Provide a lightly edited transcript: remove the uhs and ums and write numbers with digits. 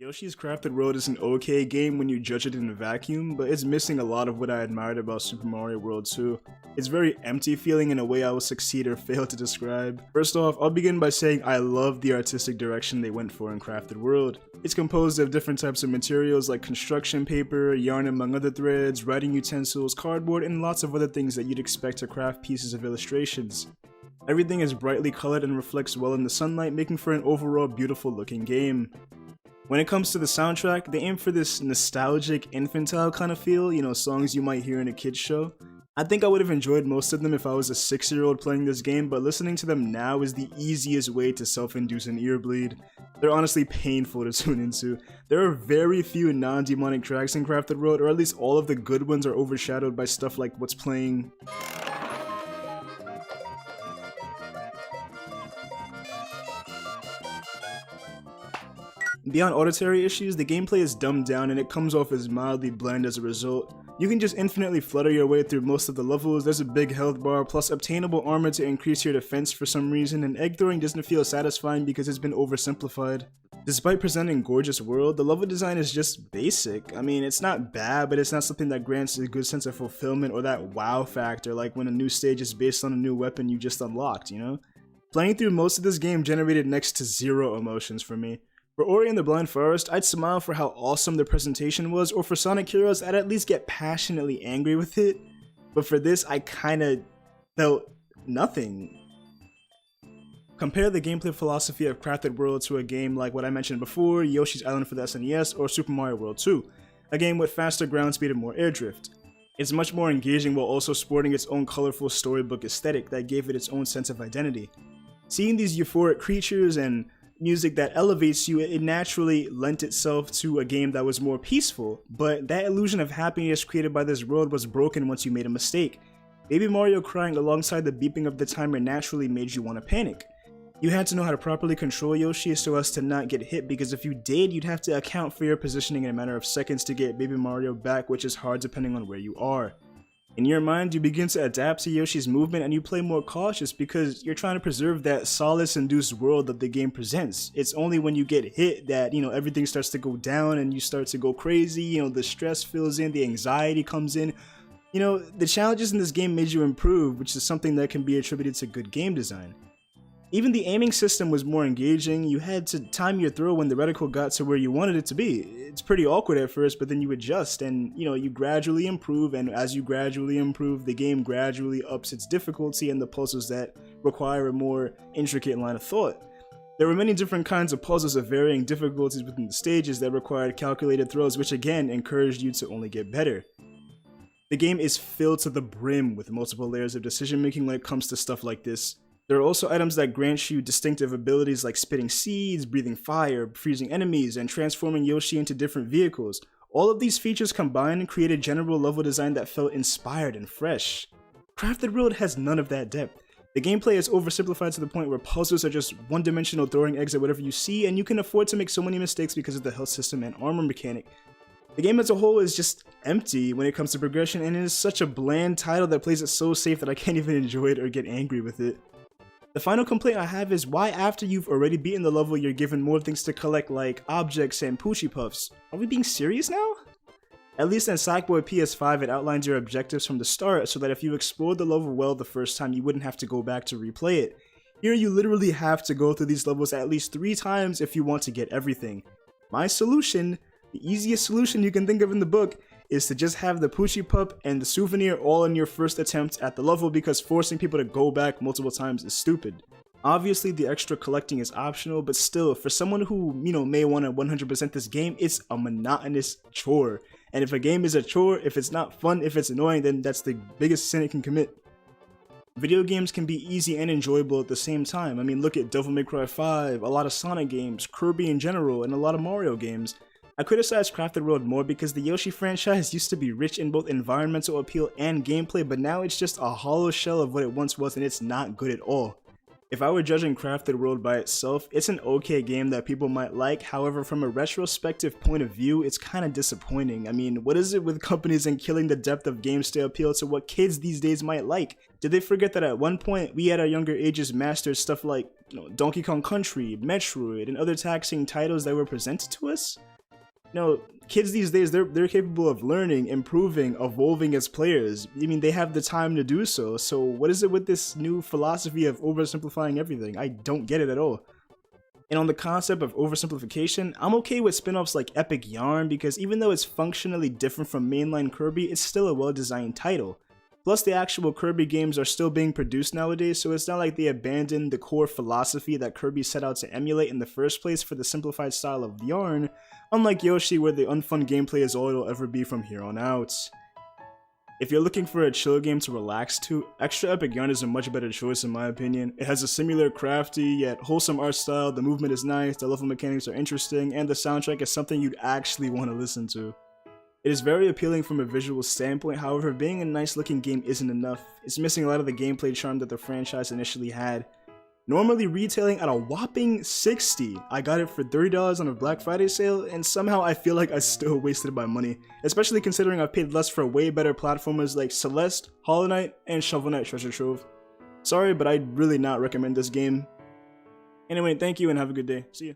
Yoshi's Crafted World is an okay game when you judge it in a vacuum, but it's missing a lot of what I admired about Super Mario World 2. It's very empty feeling in a way I will succeed or fail to describe. First off, I'll begin by saying I love the artistic direction they went for in Crafted World. It's composed of different types of materials like construction paper, yarn among other threads, writing utensils, cardboard, and lots of other things that you'd expect to craft pieces of illustrations. Everything is brightly colored and reflects well in the sunlight, making for an overall beautiful looking game. When it comes to the soundtrack, they aim for this nostalgic, infantile kind of feel, you know, songs you might hear in a kid's show. I think I would have enjoyed most of them if I was a 6-year-old playing this game, but listening to them now is the easiest way to self-induce an ear bleed. They're honestly painful to tune into. There are very few non-demonic tracks in Crafted World, or at least all of the good ones are overshadowed by stuff like what's playing. Beyond auditory issues, the gameplay is dumbed down and it comes off as mildly bland as a result. You can just infinitely flutter your way through most of the levels, there's a big health bar, plus obtainable armor to increase your defense for some reason, and egg throwing doesn't feel satisfying because it's been oversimplified. Despite presenting a gorgeous world, the level design is just basic. I mean, it's not bad, but it's not something that grants a good sense of fulfillment or that wow factor like when a new stage is based on a new weapon you just unlocked, you know? Playing through most of this game generated next to zero emotions for me. For Ori and the Blind Forest, I'd smile for how awesome the presentation was, or for Sonic Heroes, I'd at least get passionately angry with it. But for this, I kinda felt nothing. Compare the gameplay philosophy of Crafted World to a game like what I mentioned before, Yoshi's Island for the SNES, or Super Mario World 2, a game with faster ground speed and more air drift. It's much more engaging while also sporting its own colorful storybook aesthetic that gave it its own sense of identity. Seeing these euphoric creatures and music that elevates you, it naturally lent itself to a game that was more peaceful, but that illusion of happiness created by this world was broken once you made a mistake. Baby Mario crying alongside the beeping of the timer naturally made you want to panic. You had to know how to properly control Yoshi so as to not get hit, because if you did, you'd have to account for your positioning in a matter of seconds to get Baby Mario back, which is hard depending on where you are. In your mind, you begin to adapt to Yoshi's movement and you play more cautious because you're trying to preserve that solace-induced world that the game presents. It's only when you get hit that, you know, everything starts to go down and you start to go crazy, you know, the stress fills in, the anxiety comes in. You know, the challenges in this game made you improve, which is something that can be attributed to good game design. Even the aiming system was more engaging. You had to time your throw when the reticle got to where you wanted it to be. It's pretty awkward at first, but then you adjust and, you know, you gradually improve, and as you gradually improve, the game gradually ups its difficulty and the puzzles that require a more intricate line of thought. There were many different kinds of puzzles of varying difficulties within the stages that required calculated throws, which again encouraged you to only get better. The game is filled to the brim with multiple layers of decision making when it comes to stuff like this. There are also items that grant you distinctive abilities like spitting seeds, breathing fire, freezing enemies, and transforming Yoshi into different vehicles. All of these features combined create a general level design that felt inspired and fresh. Crafted World has none of that depth. The gameplay is oversimplified to the point where puzzles are just one-dimensional throwing eggs at whatever you see, and you can afford to make so many mistakes because of the health system and armor mechanic. The game as a whole is just empty when it comes to progression, and it is such a bland title that plays it so safe that I can't even enjoy it or get angry with it. The final complaint I have is why after you've already beaten the level you're given more things to collect like objects and Poochie Puffs. Are we being serious now? At least in Sackboy PS5 it outlines your objectives from the start so that if you explored the level well the first time you wouldn't have to go back to replay it. Here you literally have to go through these levels at least 3 times if you want to get everything. My solution, the easiest solution you can think of in the book, is to just have the Poochie Pup and the souvenir all in your first attempt at the level, because forcing people to go back multiple times is stupid. Obviously the extra collecting is optional, but still, for someone who, you know, may want to 100% this game, it's a monotonous chore. And if a game is a chore, if it's not fun, if it's annoying, then that's the biggest sin it can commit. Video games can be easy and enjoyable at the same time. I mean, look at Devil May Cry 5, a lot of Sonic games, Kirby in general, and a lot of Mario games. I criticize Crafted World more because the Yoshi franchise used to be rich in both environmental appeal and gameplay, but now it's just a hollow shell of what it once was, and it's not good at all. If I were judging Crafted World by itself, it's an okay game that people might like. However, from a retrospective point of view, it's kinda disappointing. I mean, what is it with companies and killing the depth of games to appeal to what kids these days might like? Did they forget that at one point, we at our younger ages mastered stuff like, Donkey Kong Country, Metroid, and other taxing titles that were presented to us? Kids these days, they're capable of learning, improving, evolving as players. I mean, they have the time to do so. So what is it with this new philosophy of oversimplifying everything? I don't get it at all. And on the concept of oversimplification, I'm okay with spin-offs like Epic Yarn because even though it's functionally different from mainline Kirby, it's still a well-designed title. Plus, the actual Kirby games are still being produced nowadays, so it's not like they abandoned the core philosophy that Kirby set out to emulate in the first place for the simplified style of Yarn, unlike Yoshi where the unfun gameplay is all it'll ever be from here on out. If you're looking for a chill game to relax to, Extra Epic Yarn is a much better choice in my opinion. It has a similar crafty yet wholesome art style, the movement is nice, the level mechanics are interesting, and the soundtrack is something you'd actually want to listen to. It is very appealing from a visual standpoint, however being a nice looking game isn't enough. It's missing a lot of the gameplay charm that the franchise initially had. Normally retailing at a whopping $60, I got it for $30 on a Black Friday sale, and somehow I feel like I still wasted my money, especially considering I've paid less for way better platformers like Celeste, Hollow Knight, and Shovel Knight Treasure Trove. Sorry, but I'd really not recommend this game. Anyway, thank you and have a good day. See ya.